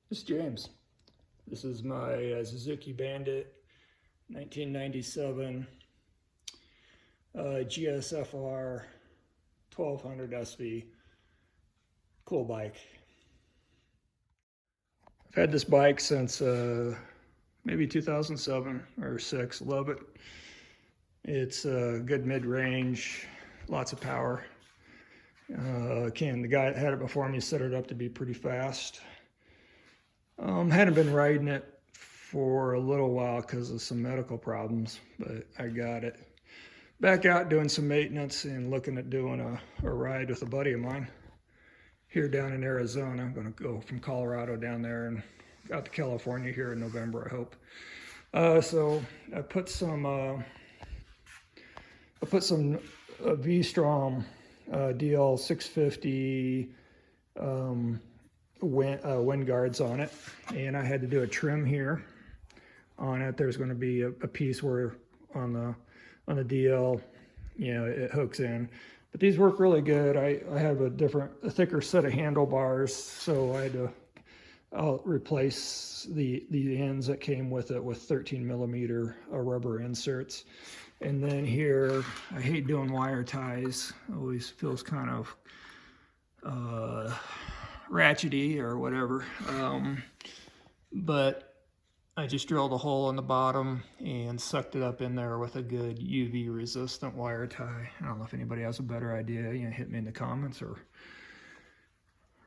This is James. This is my Suzuki Bandit 1997 GSFR1200SV. Cool bike. I've had this bike since maybe 2007 or 6. Love it. It's good mid-range, lots of power. The guy that had it before me set it up to be pretty fast. Hadn't been riding it for a little while because of some medical problems, but I got it back out doing some maintenance and looking at doing a ride with a buddy of mine here down in Arizona. I'm going to go from Colorado down there and out to California here in November, I hope. So I put some V-Strom DL650 wind guards on it, and I had to do a trim here on it. There's going to be a piece where on the DL, it hooks in, but these work really good. I have a thicker set of handlebars, so I had to replace the ends that came with it with 13mm rubber inserts. And then here, I hate doing wire ties. Always feels kind of ratchety or whatever. But I just drilled a hole in the bottom and sucked it up in there with a good UV resistant wire tie. I don't know if anybody has a better idea. Hit me in the comments or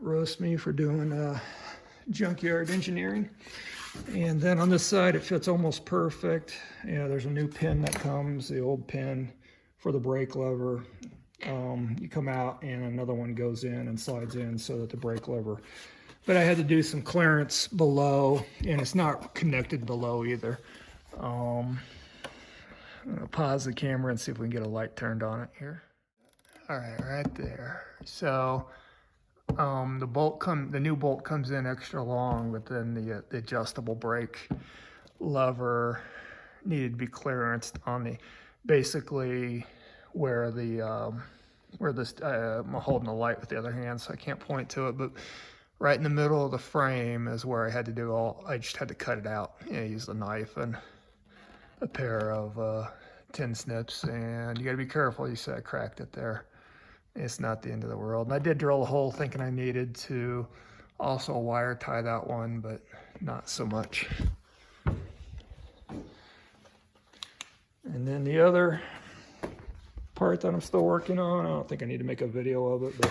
roast me for doing junkyard engineering. And then on this side, it fits almost perfect. There's a new pin that comes, the old pin for the brake lever. You come out and another one goes in and slides in so that the brake lever. But I had to do some clearance below, and it's not connected below either. I'm gonna pause the camera and see if we can get a light turned on it here. All right, right there. So the new bolt comes in extra long, but then the adjustable brake lever needed to be clearanced on basically where I'm holding the light with the other hand, so I can't point to it, but right in the middle of the frame is where I had to do I just had to cut it out. Use a knife and a pair of tin snips, and you gotta be careful. You see I cracked it there. It's not the end of the world. And I did drill a hole thinking I needed to also wire tie that one, but not so much. And then the other part that I'm still working on, I don't think I need to make a video of it, but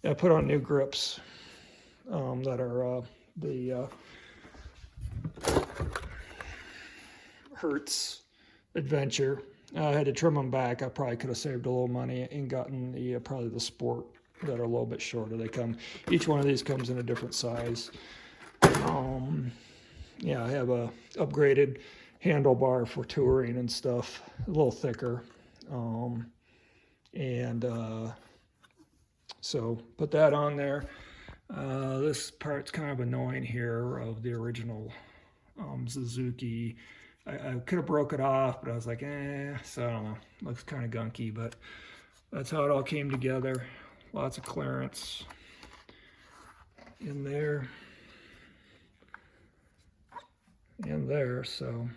I put on new grips that are the Heaterz Adventure. I had to trim them back. I probably could have saved a little money and gotten probably the Sport that are a little bit shorter. Each one of these comes in a different size. I have a upgraded handlebar for touring and stuff, a little thicker. So put that on there. This part's kind of annoying here of the original Suzuki. I could have broke it off, but I was like, so I don't know. Looks kind of gunky, but that's how it all came together. Lots of clearance in there and there. So,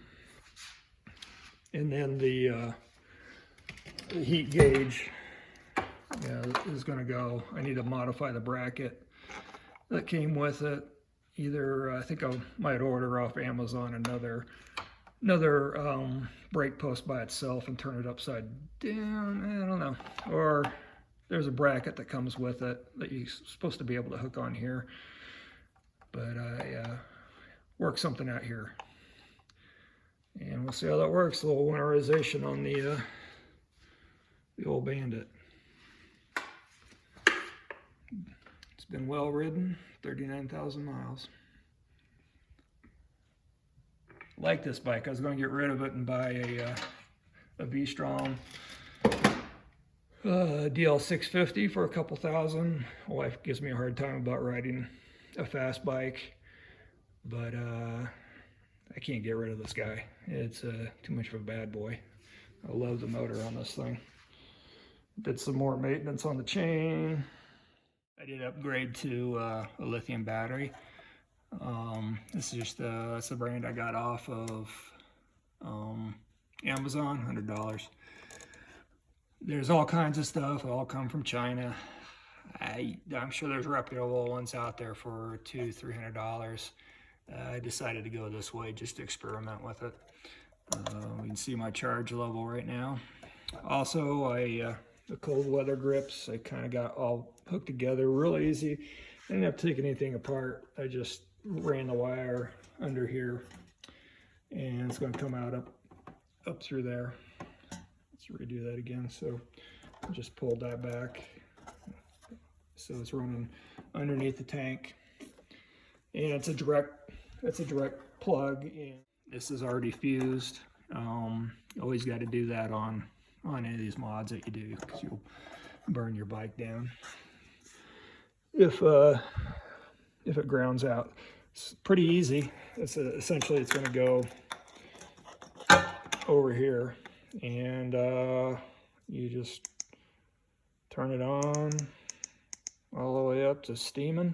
and then the heat gauge is going to go. I need to modify the bracket that came with it. Either I think I might order off Amazon another brake post by itself and turn it upside down. I don't know. Or there's a bracket that comes with it that you're supposed to be able to hook on here. But I work something out here, and we'll see how that works. A little winterization on the old Bandit. It's been well ridden, 39,000 miles. Like this bike. I was going to get rid of it and buy a V-Strom DL650 for a couple thousand. My wife gives me a hard time about riding a fast bike, but I can't get rid of this guy. It's too much of a bad boy. I love the motor on this thing. Did some more maintenance on the chain. I did upgrade to a lithium battery. This is just that's the brand I got off of Amazon, $100. There's all kinds of stuff, all come from China. I'm sure there's reputable ones out there for $200–300. I decided to go this way just to experiment with it. We can see my charge level right now. Also, the cold weather grips, I kind of got all hooked together real easy. I didn't have to take anything apart. I just ran the wire under here, and it's going to come out up through there. Let's redo that again. So I just pulled that back. So it's running underneath the tank, and it's a direct plug. And this is already fused. Always got to do that on any of these mods that you do, because you'll burn your bike down if it grounds out. It's pretty easy. Essentially it's going to go over here, and you just turn it on all the way up to steaming,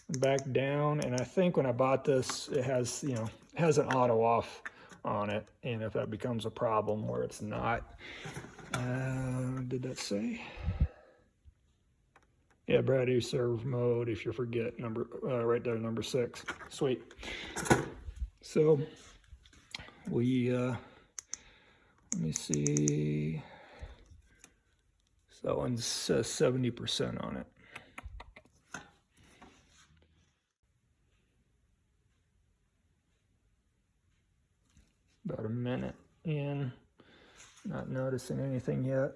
and back down. And I think when I bought this, it has, you know, has an auto off on it, and if that becomes a problem where it's not, did that say? Yeah, battery serve mode, if you forget, number right there, number 6. Sweet. So we let me see, so that one says 70% on it. About a minute in, not noticing anything yet.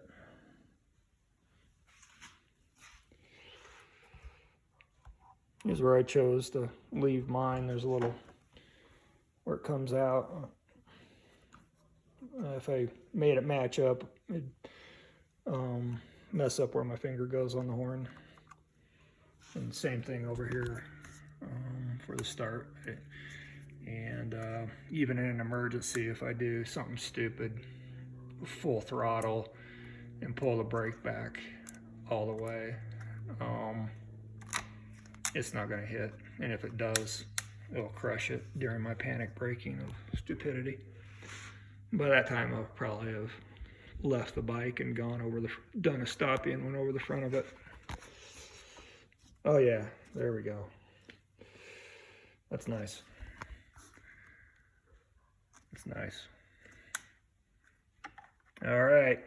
Here's where I chose to leave mine. There's a little where it comes out. If I made it match up, it'd mess up where my finger goes on the horn. And same thing over here for the start. And even in an emergency, if I do something stupid, full throttle and pull the brake back all the way, it's not going to hit. And if it does, it'll crush it during my panic braking of stupidity. By that time, I'll probably have left the bike and gone over done a stoppie and went over the front of it. Oh yeah, there we go. That's nice. It's nice. All right,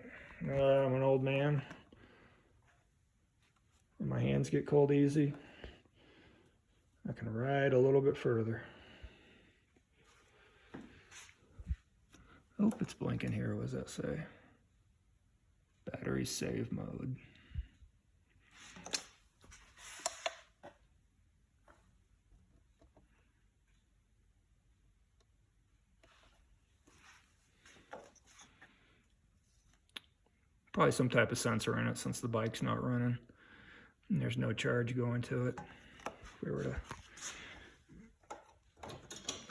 I'm an old man. When my hands get cold easy, I can ride a little bit further. Oh, it's blinking here. What does that say? Battery save mode. Probably some type of sensor in it, since the bike's not running and there's no charge going to it. If we were to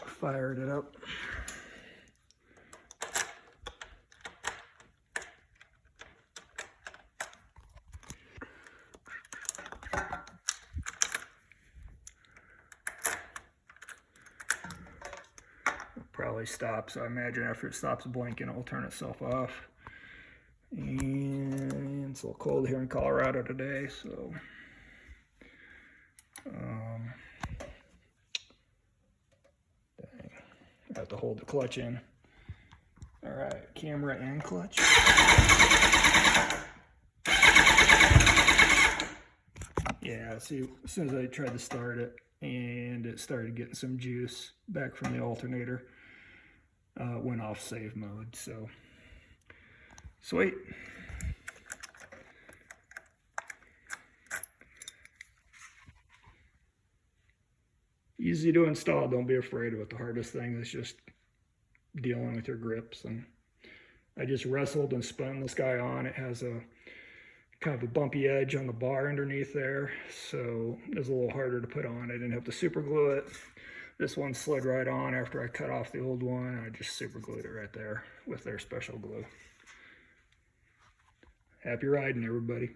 fire it up. It'll probably stop, so I imagine after it stops blinking, it will turn itself off. And it's a little cold here in Colorado today, so dang, I have to hold the clutch in. All right, camera and clutch. Yeah, see, as soon as I tried to start it and it started getting some juice back from the alternator, went off save mode, so sweet. Easy to install, don't be afraid of it. The hardest thing is just dealing with your grips. And I just wrestled and spun this guy on. It has a kind of a bumpy edge on the bar underneath there, so it was a little harder to put on. I didn't have to super glue it. This one slid right on after I cut off the old one. I just super glued it right there with their special glue. Happy riding, everybody.